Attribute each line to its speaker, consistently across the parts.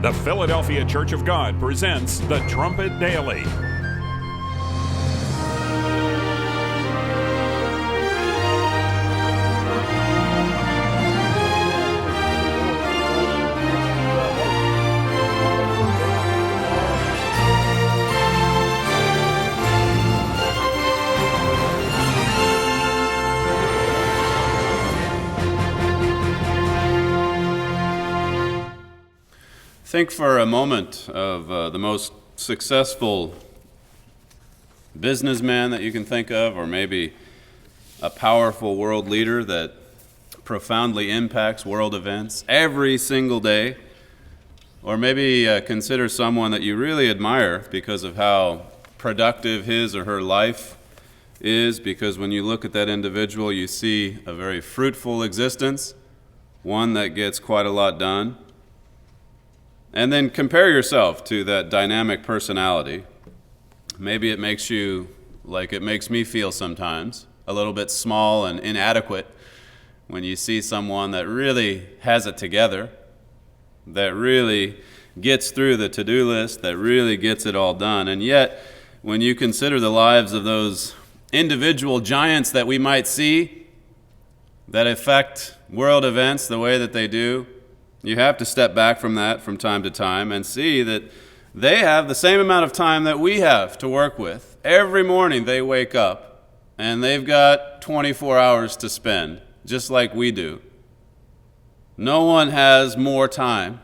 Speaker 1: The Philadelphia Church of God presents the Trumpet Daily.
Speaker 2: Think for a moment of the most successful businessman that you can think of, or maybe a powerful world leader that profoundly impacts world events every single day. Or maybe consider someone that you really admire because of how productive his or her life is, because when you look at that individual, you see a very fruitful existence, one that gets quite a lot done. And then compare yourself to that dynamic personality. Maybe it makes you, like it makes me feel sometimes, a little bit small and inadequate when you see someone that really has it together, that really gets through the to-do list, that really gets it all done. And yet, when you consider the lives of those individual giants that we might see that affect world events the way that they do, you have to step back from that from time to time and see that they have the same amount of time that we have to work with. Every morning they wake up and they've got 24 hours to spend, just like we do. No one has more time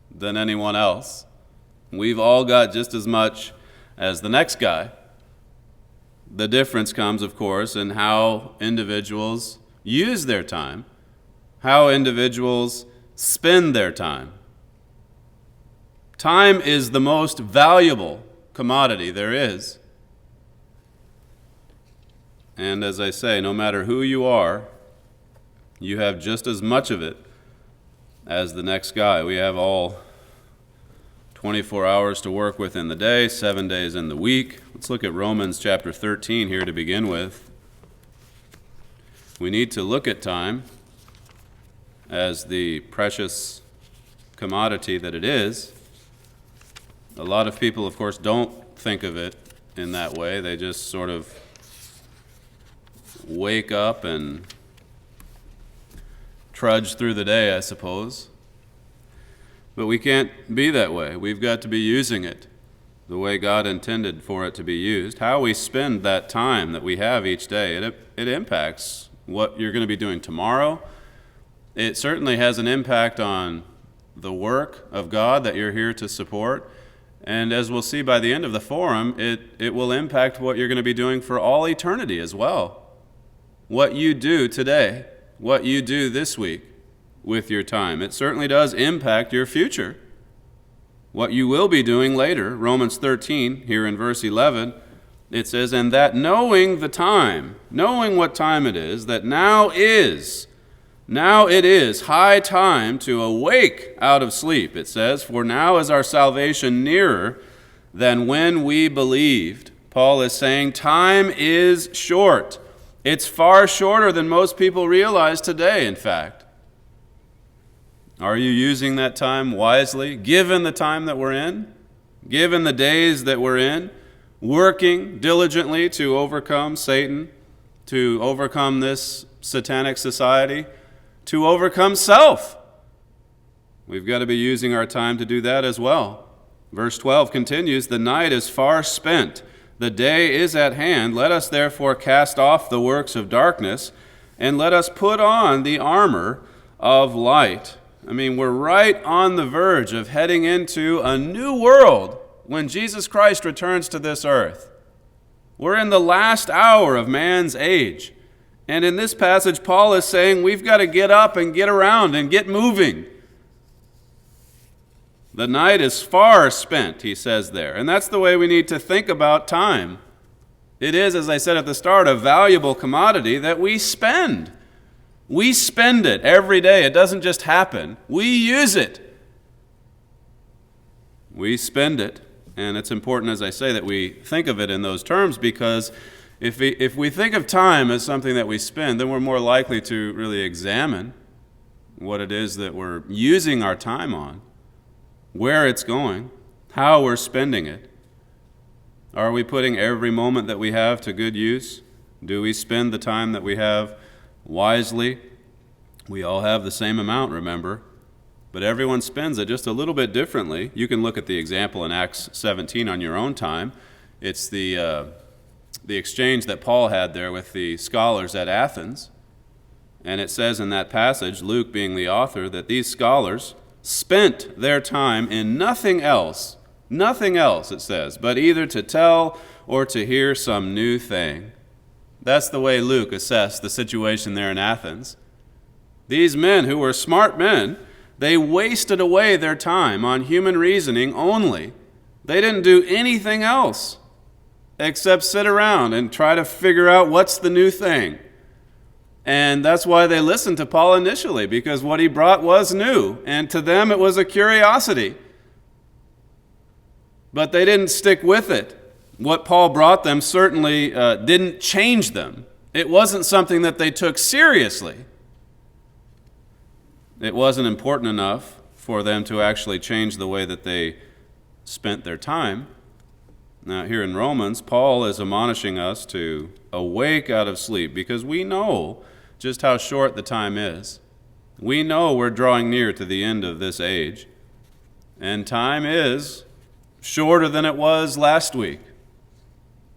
Speaker 2: than anyone else. We've all got just as much as the next guy. The difference comes, of course, in how individuals use their time, how individuals spend their time. Time is the most valuable commodity there is. And as I say, no matter who you are, you have just as much of it as the next guy. We have all 24 hours to work with in the day, 7 days in the week. Let's look at Romans chapter 13 here to begin with. We need to look at time as the precious commodity that it is. A lot of people, of course, don't think of it in that way. They just sort of wake up and trudge through the day, I suppose. But we can't be that way. We've got to be using it the way God intended for it to be used. How we spend that time that we have each day, it impacts what you're going to be doing tomorrow. It certainly has an impact on the work of God that you're here to support. And as we'll see by the end of the forum, it will impact what you're going to be doing for all eternity as well. What you do today, what you do this week with your time, it certainly does impact your future. What you will be doing later, Romans 13, here in verse 11, it says, "And that knowing the time, knowing what time it is, that now it is high time to awake out of sleep," it says, "for now is our salvation nearer than when we believed." Paul is saying time is short. It's far shorter than most people realize today, in fact. Are you using that time wisely, given the time that we're in, given the days that we're in, working diligently to overcome Satan, to overcome this satanic society, to overcome self? We've got to be using our time to do that as well. Verse 12 continues, "The night is far spent, the day is at hand. Let us therefore cast off the works of darkness, and let us put on the armor of light." I mean, we're right on the verge of heading into a new world when Jesus Christ returns to this earth. We're in the last hour of man's age. And in this passage, Paul is saying we've got to get up and get around and get moving. The night is far spent, he says there. And that's the way we need to think about time. It is, as I said at the start, a valuable commodity that we spend. We spend it every day. It doesn't just happen. We use it. We spend it. And it's important, as I say, that we think of it in those terms, because if we think of time as something that we spend, then we're more likely to really examine what it is that we're using our time on. where it's going, how we're spending it. Are we putting every moment that we have to good use? Do we spend the time that we have wisely? We all have the same amount, remember, but everyone spends it just a little bit differently. You can look at the example in Acts 17 on your own time. It's the exchange that Paul had there with the scholars at Athens. And it says in that passage, Luke being the author, that these scholars spent their time in nothing else, it says, but either to tell or to hear some new thing. That's the way Luke assessed the situation there in Athens. These men who were smart men, they wasted away their time on human reasoning only. They didn't do anything else except sit around and try to figure out what's the new thing. And that's why they listened to Paul initially, because what he brought was new, and to them it was a curiosity. But they didn't stick with it. What Paul brought them certainly didn't change them. It wasn't something that they took seriously. It wasn't important enough for them to actually change the way that they spent their time. Now, here in Romans, Paul is admonishing us to awake out of sleep, because we know just how short the time is. We know we're drawing near to the end of this age, and time is shorter than it was last week.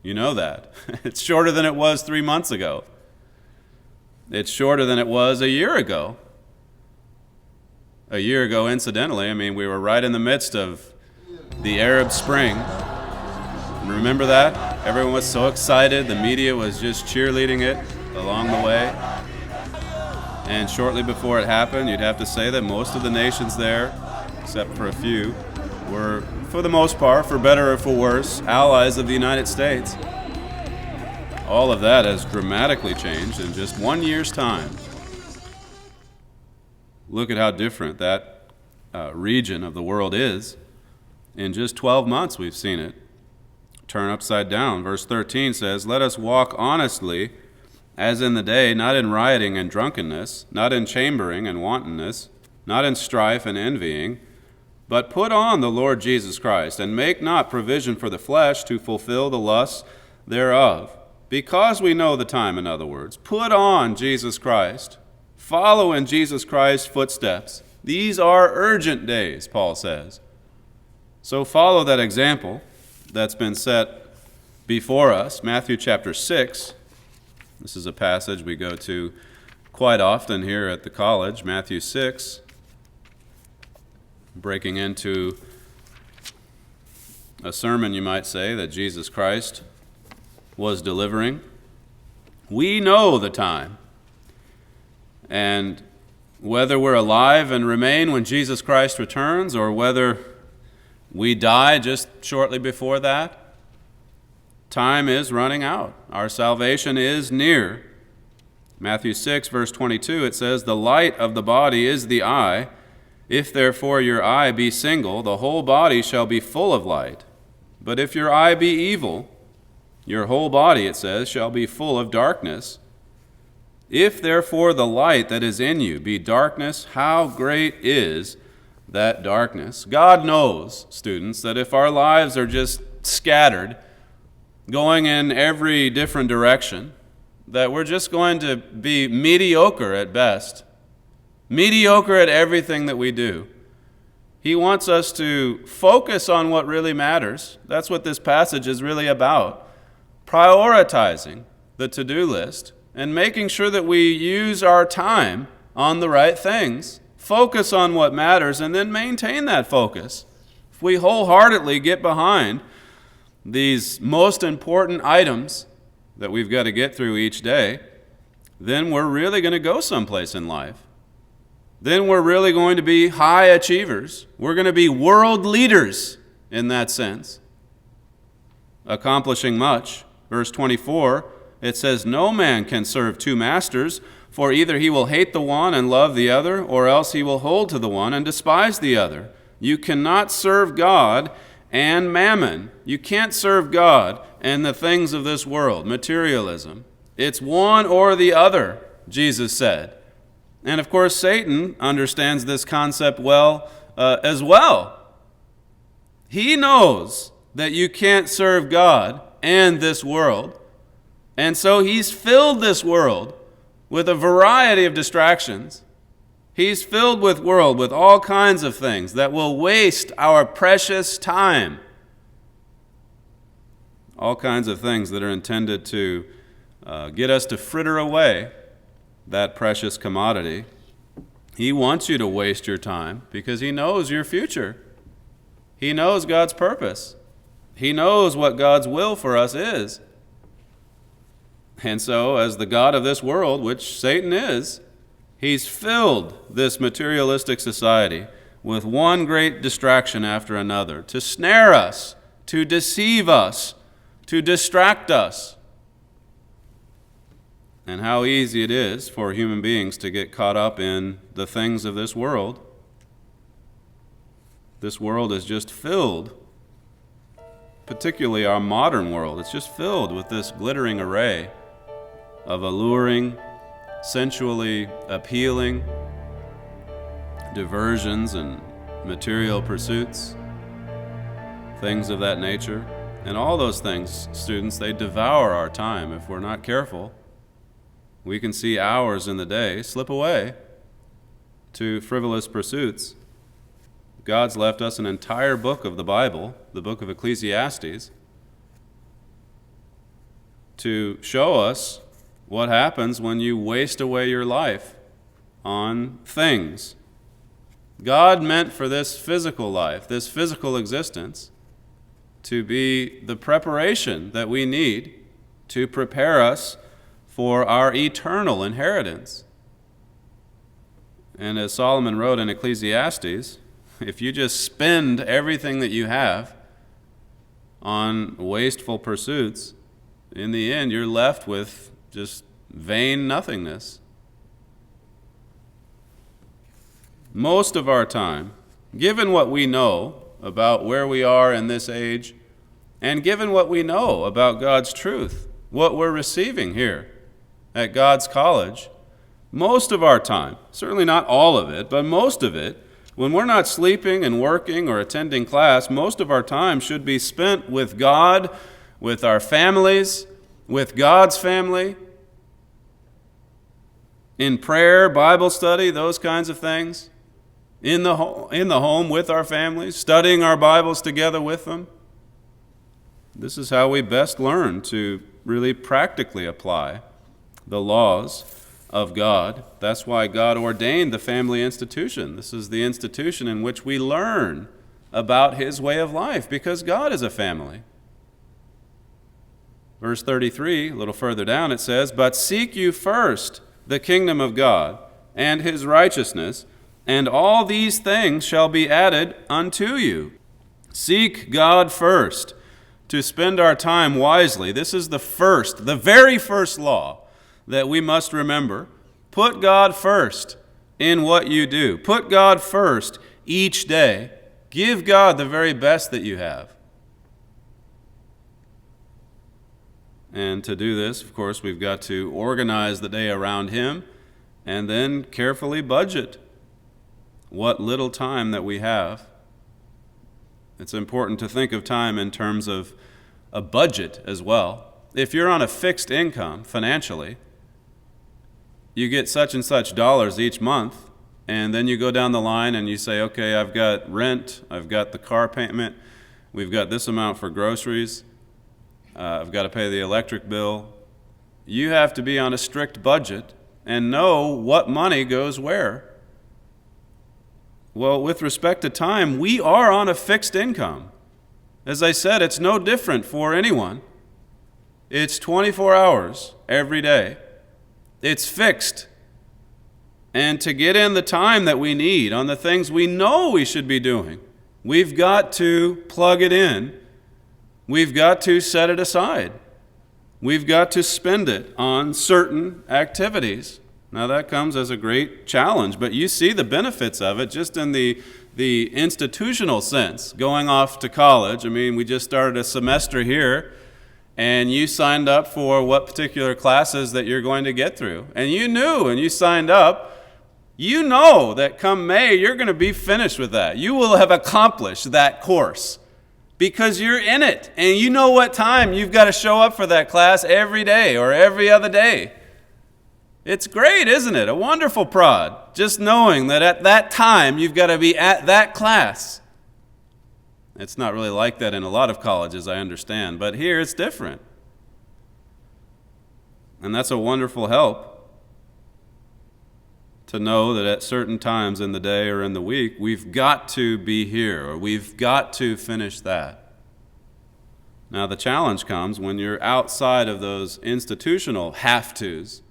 Speaker 2: You know that. It's shorter than it was 3 months ago. It's shorter than it was a year ago. A year ago, incidentally, we were right in the midst of the Arab Spring. Remember that? Everyone was so excited. The media was just cheerleading it along the way. And shortly before it happened, you'd have to say that most of the nations there, except for a few, were, for the most part, for better or for worse, allies of the United States. All of that has dramatically changed in just 1 year's time. Look at how different that region of the world is. In just 12 months, we've seen it turn upside down. Verse 13 says, "Let us walk honestly, as in the day, not in rioting and drunkenness, not in chambering and wantonness, not in strife and envying, but put on the Lord Jesus Christ, and make not provision for the flesh to fulfill the lusts thereof." Because we know the time, in other words. Put on Jesus Christ. Follow in Jesus Christ's footsteps. These are urgent days, Paul says. So follow that example that's been set before us. Matthew chapter 6. This is a passage we go to quite often here at the college. Matthew 6. Breaking into a sermon, you might say, that Jesus Christ was delivering. We know the time. And whether we're alive and remain when Jesus Christ returns, or whether we die just shortly before that, time is running out. Our salvation is near. Matthew 6, verse 22, it says, "The light of the body is the eye. If therefore your eye be single, the whole body shall be full of light. But if your eye be evil, your whole body," it says, "shall be full of darkness. If therefore the light that is in you be darkness, how great is that darkness?" God knows, students, that if our lives are just scattered, going in every different direction, that we're just going to be mediocre at best, mediocre at everything that we do. He wants us to focus on what really matters. That's what this passage is really about. Prioritizing the to-do list and making sure that we use our time on the right things. Focus on what matters and then maintain that focus. If we wholeheartedly get behind these most important items that we've got to get through each day, then we're really going to go someplace in life. Then we're really going to be high achievers. We're going to be world leaders in that sense, accomplishing much. Verse 24, it says, "No man can serve two masters, for either he will hate the one and love the other, or else he will hold to the one and despise the other. You cannot serve God and mammon." You can't serve God and the things of this world, materialism. It's one or the other, Jesus said. And of course, Satan understands this concept well as well. He knows that you can't serve God and this world. And so he's filled this world with a variety of distractions. He's filled with world with all kinds of things that will waste our precious time. All kinds of things that are intended to get us to fritter away that precious commodity. He wants you to waste your time because he knows your future. He knows God's purpose. He knows what God's will for us is. And so, as the God of this world, which Satan is, he's filled this materialistic society with one great distraction after another to snare us, to deceive us, to distract us. And how easy it is for human beings to get caught up in the things of this world. This world is just filled, particularly our modern world, it's just filled with this glittering array of alluring, sensually appealing diversions and material pursuits, things of that nature. And all those things, students, they devour our time if we're not careful. We can see hours in the day slip away to frivolous pursuits. God's left us an entire book of the Bible, the book of Ecclesiastes, to show us what happens when you waste away your life on things. God meant for this physical life, this physical existence, to be the preparation that we need to prepare us for our eternal inheritance. And as Solomon wrote in Ecclesiastes, if you just spend everything that you have on wasteful pursuits, in the end you're left with just vain nothingness. Most of our time, given what we know about where we are in this age, and given what we know about God's truth, what we're receiving here at God's college, most of our time, certainly not all of it, but most of it, when we're not sleeping and working or attending class, most of our time should be spent with God, with our families, with God's family, in prayer, Bible study, those kinds of things, in the home with our families, studying our Bibles together with them. This is how we best learn to really practically apply the laws of God. That's why God ordained the family institution. This is the institution in which we learn about his way of life, because God is a family. Verse 33, a little further down, it says, "But seek you first the kingdom of God and his righteousness, and all these things shall be added unto you." Seek God first, to spend our time wisely. This is the very first law that we must remember. Put God first in what you do. Put God first each day. Give God the very best that you have. And to do this, of course, we've got to organize the day around him and then carefully budget what little time that we have. It's important to think of time in terms of a budget as well. If you're on a fixed income financially, you get such and such dollars each month, and then you go down the line and you say, okay, I've got rent, I've got the car payment, we've got this amount for groceries, I've got to pay the electric bill. You have to be on a strict budget and know what money goes where. Well, with respect to time, we are on a fixed income. As I said, it's no different for anyone. It's 24 hours every day. It's fixed. And to get in the time that we need on the things we know we should be doing, we've got to plug it in. We've got to set it aside. We've got to spend it on certain activities. Now that comes as a great challenge, but you see the benefits of it just in the institutional sense, going off to college. I mean, we just started a semester here, and you signed up for what particular classes that you're going to get through. And you knew, and you signed up, you know that come May, you're going to be finished with that. You will have accomplished that course. because you're in it and you know what time you've got to show up for that class every day or every other day. It's great, isn't it? A wonderful prod, just knowing that at that time you've got to be at that class. It's not really like that in a lot of colleges, I understand, but here it's different. And that's a wonderful help to know that at certain times in the day or in the week, we've got to be here or we've got to finish that. Now, the challenge comes when you're outside of those institutional have-tos.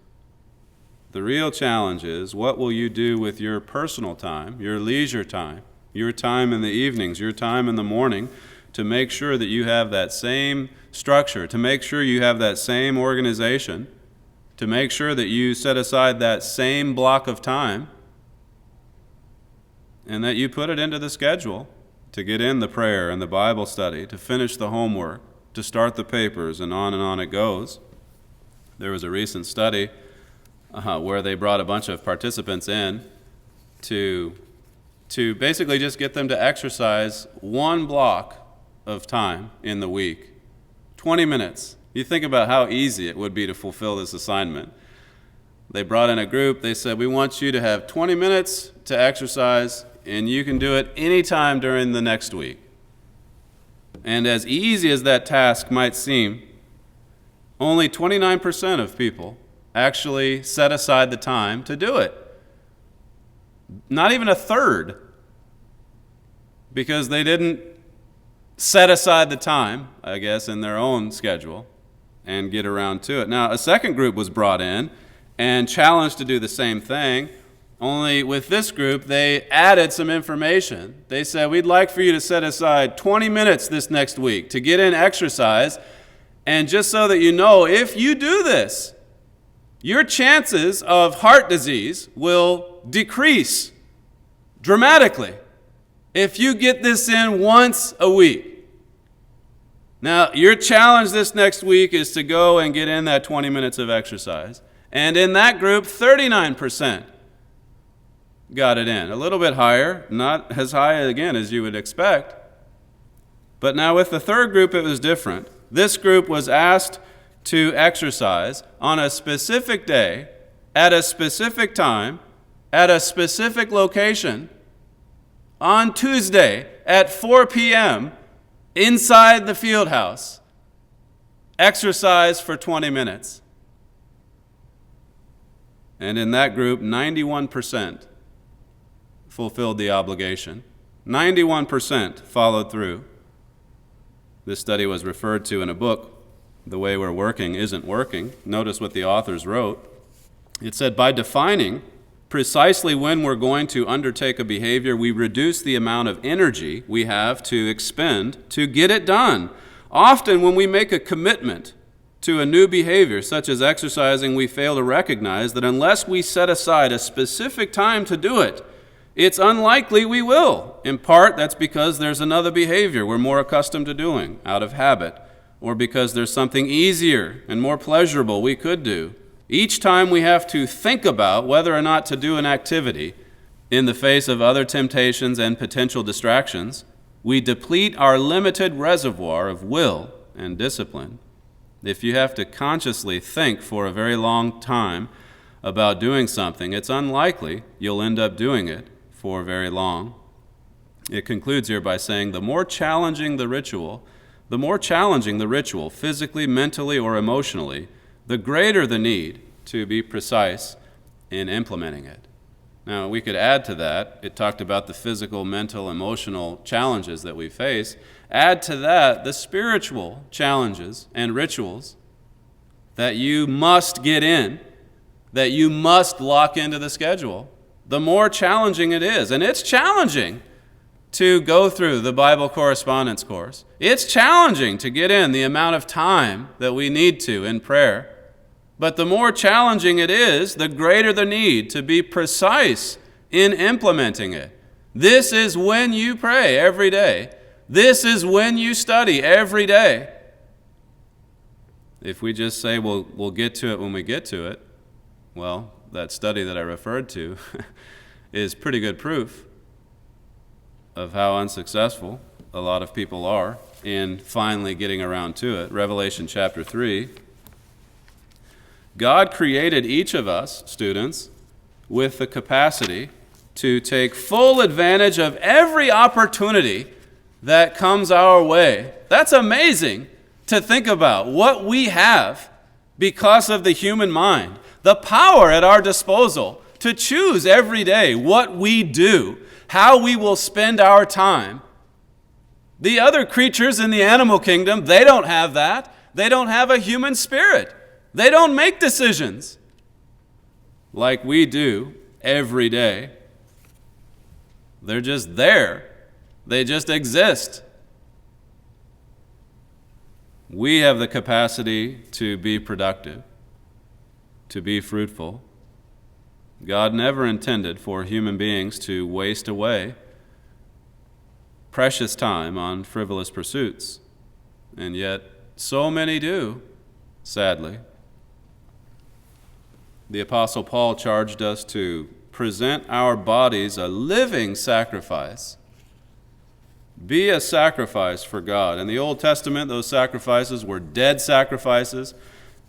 Speaker 2: The real challenge is, what will you do with your personal time, your leisure time, your time in the evenings, your time in the morning, to make sure that you have that same structure, to make sure you have that same organization, to make sure that you set aside that same block of time, and that you put it into the schedule to get in the prayer and the Bible study, to finish the homework, to start the papers, and on it goes. There was a recent study where they brought a bunch of participants in to basically just get them to exercise one block of time in the week, 20 minutes. You think about how easy it would be to fulfill this assignment. They brought in a group. They said, we want you to have 20 minutes to exercise, and you can do it anytime during the next week. And as easy as that task might seem, only 29% of people actually set aside the time to do it. Not even a third, because they didn't set aside the time, I guess, in their own schedule and get around to it. Now, a second group was brought in and challenged to do the same thing, only with this group, they added some information. They said, we'd like for you to set aside 20 minutes this next week to get in exercise, and just so that you know, if you do this, your chances of heart disease will decrease dramatically if you get this in once a week. Now, your challenge this next week is to go and get in that 20 minutes of exercise. And in that group, 39% got it in. A little bit higher, not as high again as you would expect. But now with the third group, it was different. This group was asked to exercise on a specific day, at a specific time, at a specific location, on Tuesday at 4 p.m. inside the field house. Exercise for 20 minutes. And in that group, 91% fulfilled the obligation. 91% followed through. This study was referred to in a book, The Way We're Working Isn't Working. Notice what the authors wrote. It said, by defining precisely when we're going to undertake a behavior, we reduce the amount of energy we have to expend to get it done. Often when we make a commitment to a new behavior, such as exercising, we fail to recognize that unless we set aside a specific time to do it, it's unlikely we will. In part, that's because there's another behavior we're more accustomed to doing out of habit, or because there's something easier and more pleasurable we could do. Each time we have to think about whether or not to do an activity in the face of other temptations and potential distractions, we deplete our limited reservoir of will and discipline. If you have to consciously think for a very long time about doing something, it's unlikely you'll end up doing it for very long. It concludes here by saying, the more challenging the ritual, physically, mentally, or emotionally, the greater the need to be precise in implementing it. Now, we could add to that, it talked about the physical, mental, emotional challenges that we face. Add to that the spiritual challenges and rituals that you must get in, that you must lock into the schedule. The more challenging it is, and it's challenging to go through the Bible correspondence course. It's challenging to get in the amount of time that we need to in prayer. But the more challenging it is, the greater the need to be precise in implementing it. This is when you pray every day. This is when you study every day. If we just say, we'll get to it when we get to it, well, that study that I referred to is pretty good proof of how unsuccessful a lot of people are in finally getting around to it. Revelation chapter 3. God created each of us, students, with the capacity to take full advantage of every opportunity that comes our way. That's amazing to think about what we have because of the human mind. The power at our disposal to choose every day what we do, how we will spend our time. The other creatures in the animal kingdom, they don't have that. They don't have a human spirit. They don't make decisions like we do every day. They're just there. They just exist. We have the capacity to be productive, to be fruitful. God never intended for human beings to waste away precious time on frivolous pursuits, and yet so many do, sadly. The Apostle Paul charged us to present our bodies a living sacrifice. Be a sacrifice for God. In the Old Testament, those sacrifices were dead sacrifices.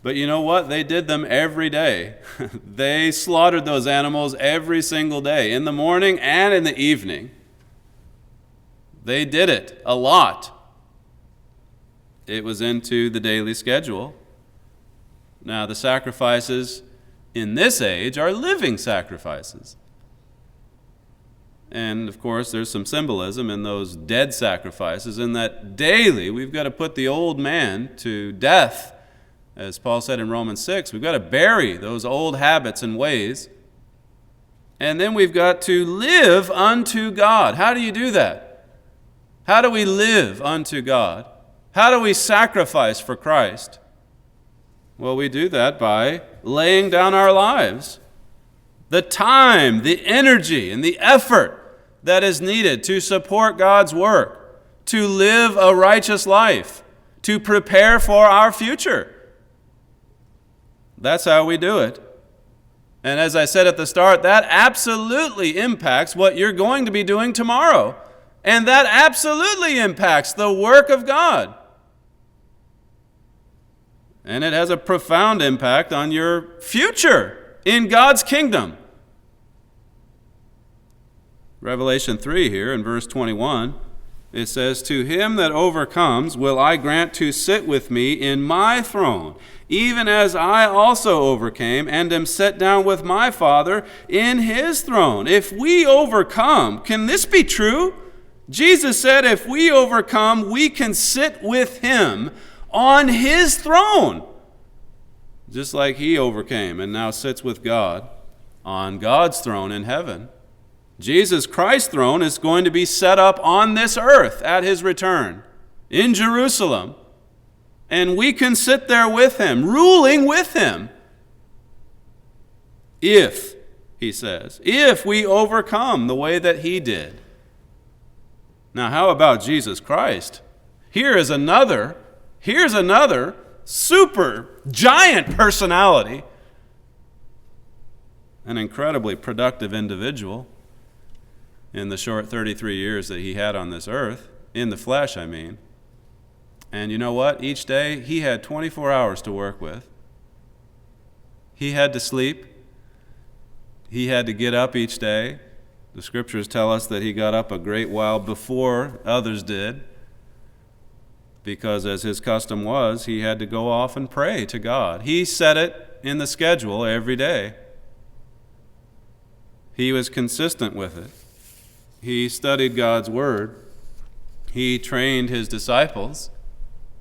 Speaker 2: But you know what? They did them every day. They slaughtered those animals every single day, in the morning and in the evening. They did it a lot. It was into the daily schedule. Now, the sacrifices in this age are living sacrifices. And, of course, there's some symbolism in those dead sacrifices, in that daily we've got to put the old man to death. As Paul said in Romans 6, we've got to bury those old habits and ways. And then we've got to live unto God. How do you do that? How do we live unto God? How do we sacrifice for Christ? Well, we do that by laying down our lives. The time, the energy, and the effort that is needed to support God's work, to live a righteous life, to prepare for our future. That's how we do it. And as I said at the start, that absolutely impacts what you're going to be doing tomorrow. And that absolutely impacts the work of God. And it has a profound impact on your future in God's kingdom. Revelation 3 here in verse 21, it says, "To him that overcomes will I grant to sit with me in my throne, even as I also overcame and am set down with my Father in his throne." If we overcome, can this be true? Jesus said if we overcome, we can sit with him on his throne, just like he overcame and now sits with God on God's throne in heaven. Jesus Christ's throne is going to be set up on this earth at his return in Jerusalem. And we can sit there with him, ruling with him. If, he says, if we overcome the way that he did. Now, how about Jesus Christ? Here's another super giant personality, an incredibly productive individual in the short 33 years that he had on this earth, in the flesh, I mean. And you know what? Each day, he had 24 hours to work with. He had to sleep. He had to get up each day. The scriptures tell us that he got up a great while before others did, because as his custom was, he had to go off and pray to God. He set it in the schedule every day. He was consistent with it. He studied God's word. He trained his disciples.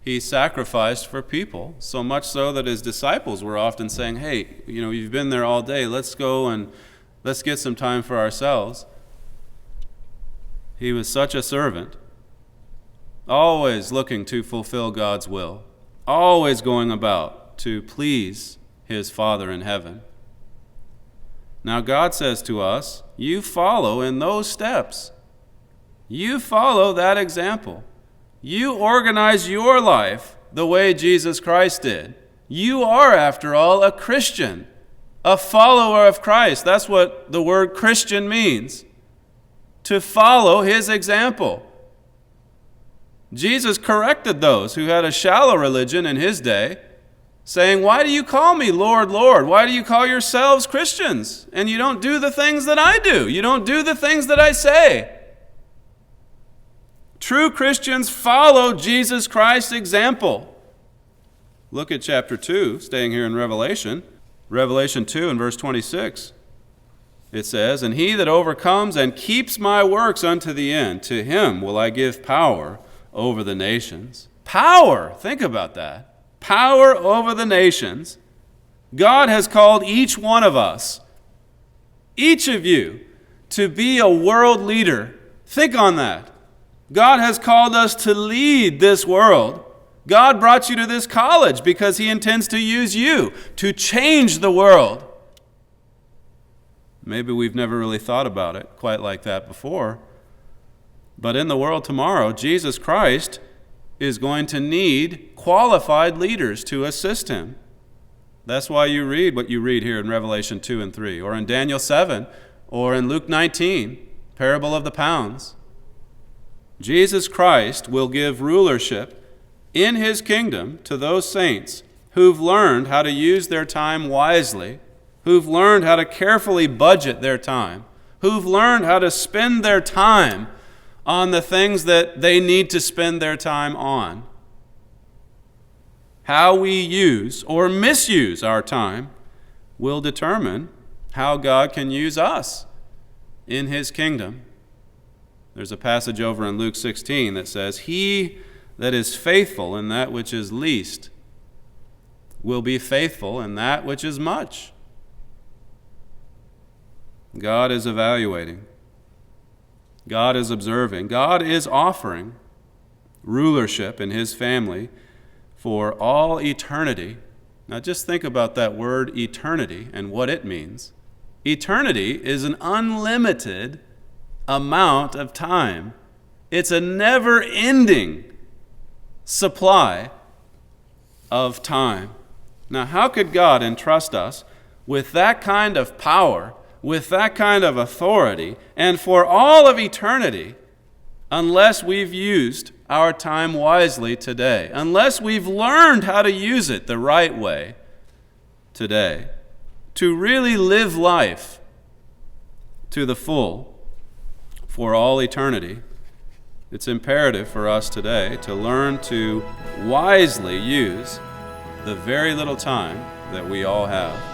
Speaker 2: He sacrificed for people, so much so that his disciples were often saying, "Hey, you've been there all day. Let's go and let's get some time for ourselves." He was such a servant, always looking to fulfill God's will, always going about to please his Father in heaven. Now God says to us, you follow in those steps. You follow that example. You organize your life the way Jesus Christ did. You are, after all, a Christian, a follower of Christ. That's what the word Christian means, to follow his example. Jesus corrected those who had a shallow religion in his day, saying, "Why do you call me Lord, Lord? Why do you call yourselves Christians? And you don't do the things that I do. You don't do the things that I say." True Christians follow Jesus Christ's example. Look at chapter 2, staying here in Revelation. Revelation 2 and verse 26. It says, "And he that overcomes and keeps my works unto the end, to him will I give power over the nations." Power! Think about that. Power over the nations. God has called each one of us, each of you, to be a world leader. Think on that. God has called us to lead this world. God brought you to this college because he intends to use you to change the world. Maybe we've never really thought about it quite like that before. But in the world tomorrow, Jesus Christ is going to need qualified leaders to assist him. That's why you read what you read here in Revelation 2 and 3, or in Daniel 7, or in Luke 19, parable of the pounds. Jesus Christ will give rulership in his kingdom to those saints who've learned how to use their time wisely, who've learned how to carefully budget their time, who've learned how to spend their time on the things that they need to spend their time on. How we use or misuse our time will determine how God can use us in his kingdom. There's a passage over in Luke 16 that says, "He that is faithful in that which is least will be faithful in that which is much." God is evaluating. God is observing. God is offering rulership in his family for all eternity. Now just think about that word eternity and what it means. Eternity is an unlimited amount of time. It's a never-ending supply of time. Now, how could God entrust us with that kind of power, with that kind of authority, and for all of eternity, unless we've used our time wisely today, unless we've learned how to use it the right way today, to really live life to the full for all eternity? It's imperative for us today to learn to wisely use the very little time that we all have.